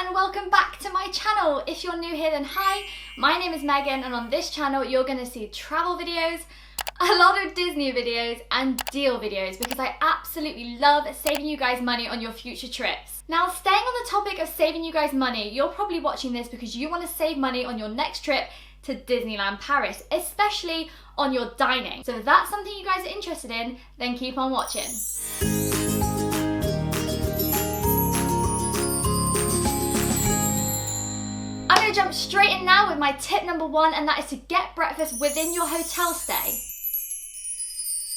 and welcome back to my channel. If you're new here then hi, my name is Megan and on this channel you're going to see travel videos, a lot of Disney videos and deal videos because I absolutely love saving you guys money on your future trips. Now staying on the topic of saving you guys money, you're probably watching this because you want to save money on your next trip to Disneyland Paris, especially on your dining. So if that's something you guys are interested in, then keep on watching. I'm going to jump straight in now with my tip number one, and that is to get breakfast within your hotel stay.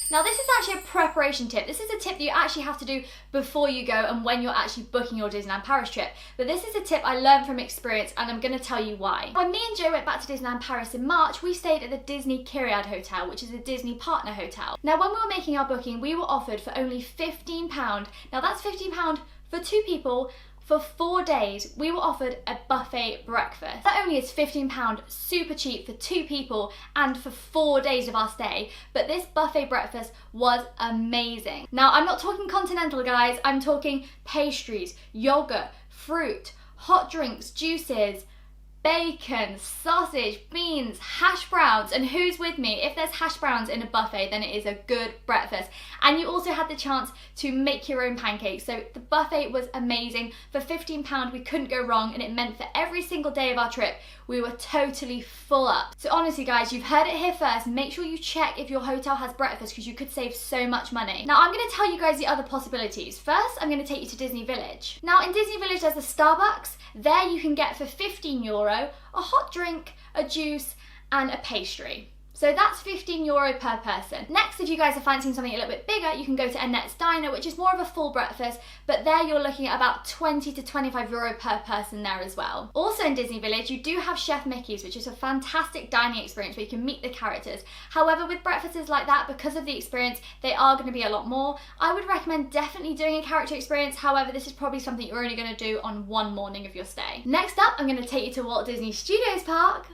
Now this is actually a preparation tip. This is a tip that you actually have to do before you go and when you're actually booking your Disneyland Paris trip. But this is a tip I learned from experience and I'm going to tell you why. When me and Joe went back to Disneyland Paris in March, we stayed at the ENQUIRIES hotel, which is a Disney partner hotel. Now when we were making our booking, we were offered for only £15. Now that's £15 for two people. For 4 days, we were offered a buffet breakfast. Not only is £15 super cheap for two people and for 4 days of our stay, but this buffet breakfast was amazing. Now, I'm not talking continental, guys. I'm talking pastries, yogurt, fruit, hot drinks, juices, bacon, sausage, beans, hash browns, and who's with me? If there's hash browns in a buffet, then it is a good breakfast. And you also had the chance to make your own pancakes. So the buffet was amazing. For £15, we couldn't go wrong, and it meant for every single day of our trip, we were totally full up. So honestly, guys, you've heard it here first. Make sure you check if your hotel has breakfast because you could save so much money. Now, I'm going to tell you guys the other possibilities. First, I'm going to take you to Disney Village. Now, in Disney Village, there's a Starbucks. There you can get for €15 a hot drink, a juice, and a pastry. So that's €15 per person. Next, if you guys are fancying something a little bit bigger, you can go to Annette's Diner, which is more of a full breakfast, but there you're looking at about €20 to €25 per person there as well. Also in Disney Village, you do have Chef Mickey's, which is a fantastic dining experience where you can meet the characters. However, with breakfasts like that, because of the experience, they are going to be a lot more. I would recommend definitely doing a character experience. However, this is probably something you're only going to do on one morning of your stay. Next up, I'm going to take you to Walt Disney Studios Park.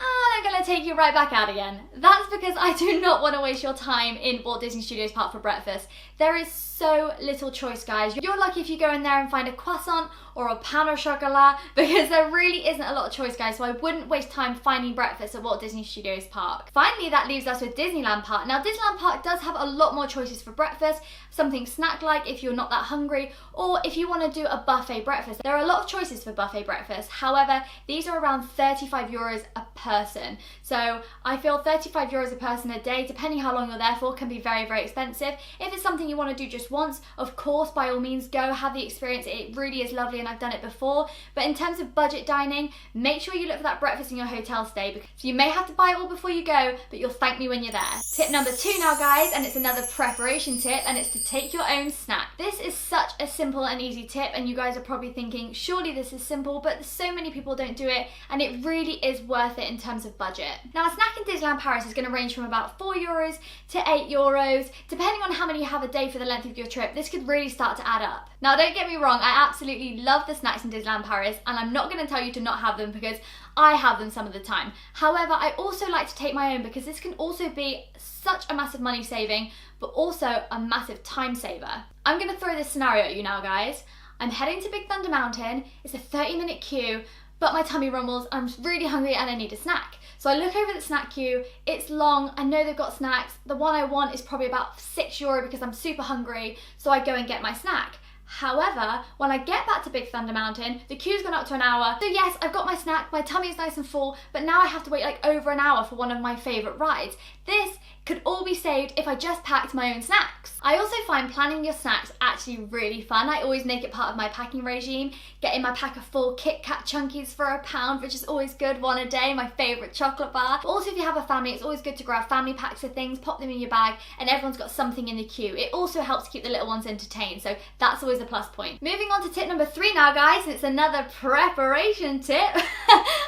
And I'm going to take you right back out again. That's because I do not want to waste your time in Walt Disney Studios Park for breakfast. There is so little choice, guys. You're lucky if you go in there and find a croissant or a pain au chocolat because there really isn't a lot of choice, guys, so I wouldn't waste time finding breakfast at Walt Disney Studios Park. Finally, that leaves us with Disneyland Park. Now, Disneyland Park does have a lot more choices for breakfast, something snack-like if you're not that hungry, or if you want to do a buffet breakfast. There are a lot of choices for buffet breakfast. However, these are around €35 a person. So I feel €35 a person a day, depending how long you're there for, can be very, very expensive. If it's something you want to do just once, of course, by all means, go have the experience. It really is lovely and I've done it before. But in terms of budget dining, make sure you look for that breakfast in your hotel stay because you may have to buy it all before you go, but you'll thank me when you're there. Tip number 2 now, guys, and it's another preparation tip, and it's to take your own snack. This is such a simple and easy tip, and you guys are probably thinking, surely this is simple, but so many people don't do it, and it really is worth it in terms of budget. Now, a snack in Disneyland Paris is going to range from about €4 to €8, depending on how many you have a day for the length of your trip. This could really start to add up. Now, don't get me wrong, I absolutely love the snacks in Disneyland Paris, and I'm not going to tell you to not have them because I have them some of the time. However, I also like to take my own because this can also be such a massive money saving, but also a massive time saver. I'm going to throw this scenario at you now, guys. I'm heading to Big Thunder Mountain. It's a 30-minute queue, but my tummy rumbles, I'm really hungry and I need a snack. So I look over the snack queue, it's long, I know they've got snacks. The one I want is probably about €6 because I'm super hungry, so I go and get my snack. However, when I get back to Big Thunder Mountain, the queue's gone up to an hour. So yes, I've got my snack, my tummy is nice and full, but now I have to wait like over an hour for one of my favourite rides. This could all be saved if I just packed my own snacks. I also find planning your snacks actually really fun. I always make it part of my packing regime. Get in my pack of 4 Kit Kat Chunkies for £1, which is always good, one a day, my favourite chocolate bar. But also if you have a family, it's always good to grab family packs of things, pop them in your bag, and everyone's got something in the queue. It also helps keep the little ones entertained, so that's always a plus point. Moving on to tip number 3 now, guys, and it's another preparation tip.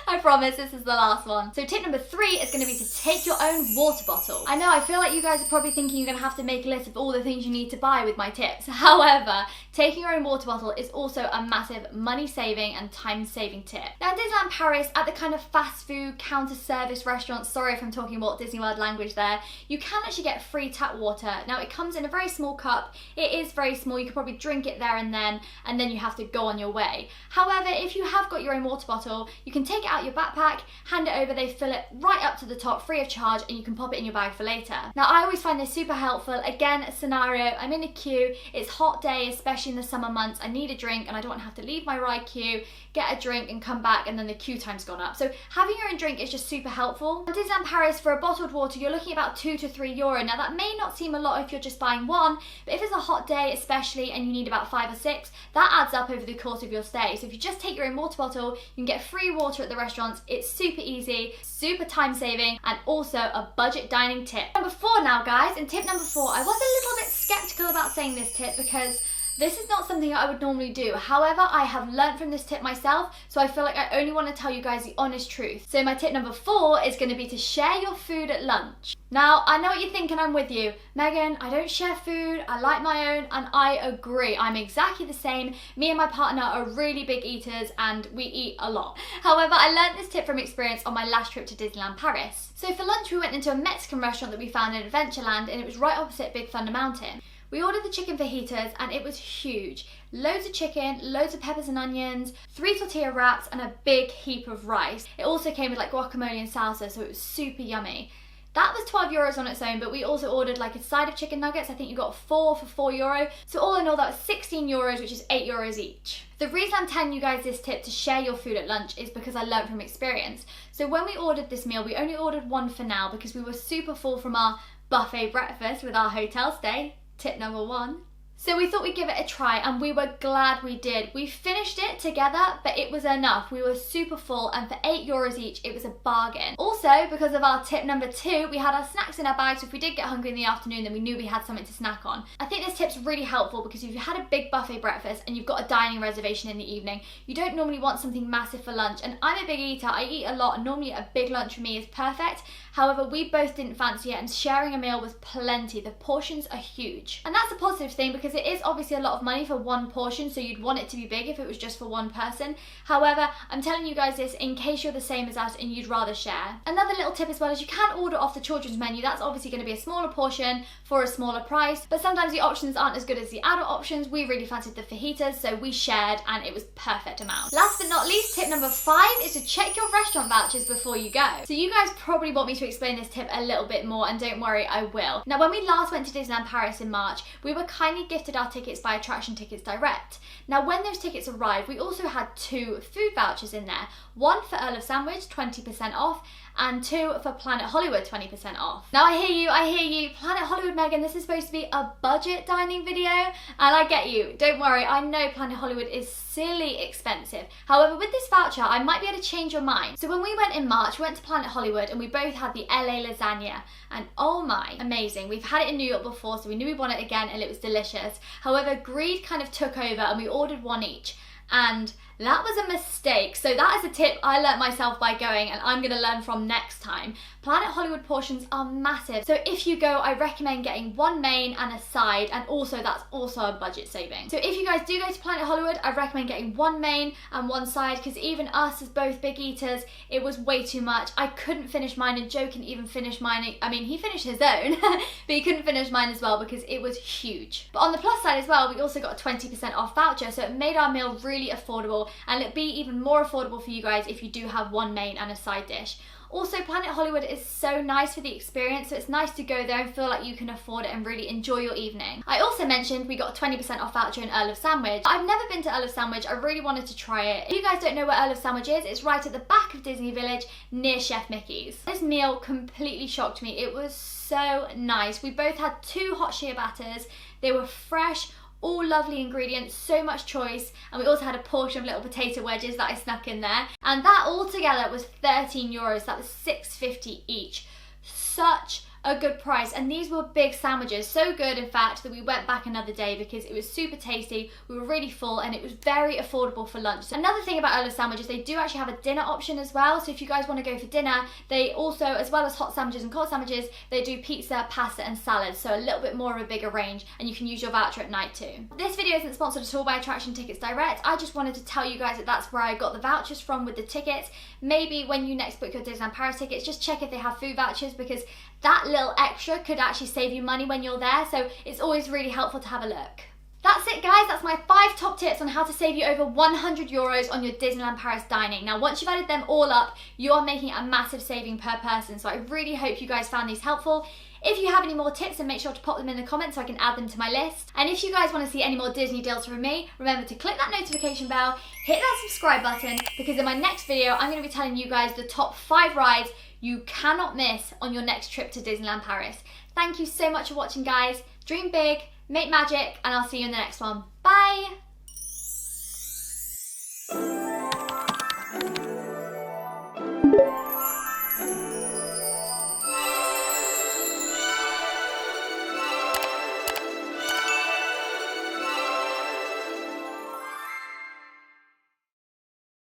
I promise this is the last one. So tip number 3 is going to be to take your own water bottle. I know, I feel like you guys are probably thinking you're going to have to make a list of all the things you need to buy with my tips. However, taking your own water bottle is also a massive money saving and time saving tip. Now in Disneyland Paris, at the kind of fast food counter service restaurants, sorry if I'm talking Walt Disney World language there, you can actually get free tap water. Now it comes in a very small cup. It is very small. You could probably drink it there and then you have to go on your way. However, if you have got your own water bottle, you can take it out your backpack, hand it over, they fill it right up to the top free of charge, and you can pop it in your bag for later. Now I always find this super helpful. Again, a scenario, I'm in a queue, it's hot day, especially in the summer months, I need a drink and I don't want to have to leave my ride queue, get a drink and come back and then the queue time's gone up. So having your own drink is just super helpful. In Disneyland Paris, for a bottled water, you're looking at about €2 to €3. Now that may not seem a lot if you're just buying one, but if it's a hot day especially and you need about 5 or 6, that adds up over the course of your stay. So if you just take your own water bottle, you can get free water at the restaurants. It's super easy, super time saving, and also a budget dining tip. Number 4 now, guys, and tip number 4, I was a little bit skeptical about saying this tip because this is not something I would normally do. However, I have learned from this tip myself, so I feel like I only want to tell you guys the honest truth. So my tip number 4 is going to be to share your food at lunch. Now, I know what you're thinking, I'm with you. Megan, I don't share food, I like my own, and I agree. I'm exactly the same. Me and my partner are really big eaters and we eat a lot. However, I learned this tip from experience on my last trip to Disneyland Paris. So for lunch, we went into a Mexican restaurant that we found in Adventureland, and it was right opposite Big Thunder Mountain. We ordered the chicken fajitas and it was huge. Loads of chicken, loads of peppers and onions, 3 tortilla wraps, and a big heap of rice. It also came with like guacamole and salsa, so it was super yummy. That was €12 on its own, but we also ordered like a side of chicken nuggets. I think you got 4 for €4. So all in all, that was €16, which is €8 each. The reason I'm telling you guys this tip to share your food at lunch is because I learned from experience. So when we ordered this meal, we only ordered one for now because we were super full from our buffet breakfast with our hotel stay. Tip number 1. So we thought we'd give it a try and we were glad we did. We finished it together, but it was enough. We were super full and for €8 each, it was a bargain. Also, because of our tip number 2, we had our snacks in our bags. So if we did get hungry in the afternoon, then we knew we had something to snack on. I think this tip's really helpful because if you had a big buffet breakfast and you've got a dining reservation in the evening, you don't normally want something massive for lunch. And I'm a big eater, I eat a lot, and normally a big lunch for me is perfect. However, we both didn't fancy it and sharing a meal was plenty. The portions are huge. And that's a positive thing because it is obviously a lot of money for one portion, so you'd want it to be big if it was just for one person. However, I'm telling you guys this in case you're the same as us and you'd rather share. Another little tip as well is you can order off the children's menu. That's obviously going to be a smaller portion for a smaller price, but sometimes the options aren't as good as the adult options. We really fancied the fajitas, so we shared and it was perfect amount. Last but not least, tip number 5 is to check your restaurant vouchers before you go. So you guys probably want me to explain this tip a little bit more, and don't worry, I will. Now, when we last went to Disneyland Paris in March, we were kindly gifted our tickets by Attraction Tickets Direct. Now, when those tickets arrived, we also had 2 food vouchers in there. One for Earl of Sandwich, 20% off, and 2 for Planet Hollywood, 20% off. Now I hear you, Planet Hollywood, Megan, this is supposed to be a budget dining video, and I get you, don't worry, I know Planet Hollywood is silly expensive. However, with this voucher, I might be able to change your mind. So when we went in March, we went to Planet Hollywood and we both had the LA lasagna, and oh my, amazing. We've had it in New York before, so we knew we'd want it again and it was delicious. However, greed kind of took over and we ordered one each. And that was a mistake. So that is a tip I learnt myself by going, and I'm going to learn from next time. Planet Hollywood portions are massive. So if you go, I recommend getting one main and a side, and also that's also a budget saving. So if you guys do go to Planet Hollywood, I recommend getting one main and one side, because even us as both big eaters, it was way too much. I couldn't finish mine, and Joe couldn't even finish mine. I mean, he finished his own, but he couldn't finish mine as well because it was huge. But on the plus side as well, we also got a 20% off voucher, so it made our meal really affordable, and it'd be even more affordable for you guys if you do have one main and a side dish. Also, Planet Hollywood is so nice for the experience, so it's nice to go there and feel like you can afford it and really enjoy your evening. I also mentioned we got a 20% off voucher in Earl of Sandwich. I've never been to Earl of Sandwich, I really wanted to try it. If you guys don't know where Earl of Sandwich is, it's right at the back of Disney Village near Chef Mickey's. This meal completely shocked me. It was so nice. We both had 2 hot ciabattas. They were fresh, all lovely ingredients, so much choice, and we also had a portion of little potato wedges that I snuck in there, and that all together was €13. That was $6.50 each. Such a good price. And these were big sandwiches, so good in fact that we went back another day because it was super tasty, we were really full, and it was very affordable for lunch. So another thing about Ola sandwiches, they do actually have a dinner option as well. So if you guys want to go for dinner, they also, as well as hot sandwiches and cold sandwiches, they do pizza, pasta and salads, so a little bit more of a bigger range, and you can use your voucher at night too. This video isn't sponsored at all by Attraction Tickets Direct. I just wanted to tell you guys that that's where I got the vouchers from with the tickets. Maybe when you next book your Disneyland Paris tickets, just check if they have food vouchers, because that little extra could actually save you money when you're there, so it's always really helpful to have a look. That's it guys, that's my 5 top tips on how to save you over €100 on your Disneyland Paris dining. Now once you've added them all up, you are making a massive saving per person, so I really hope you guys found these helpful. If you have any more tips, then make sure to pop them in the comments so I can add them to my list. And if you guys want to see any more Disney deals from me, remember to click that notification bell, hit that subscribe button, because in my next video, I'm going to be telling you guys the top 5 rides you cannot miss on your next trip to Disneyland Paris. Thank you so much for watching guys. Dream big, make magic, and I'll see you in the next one. Bye!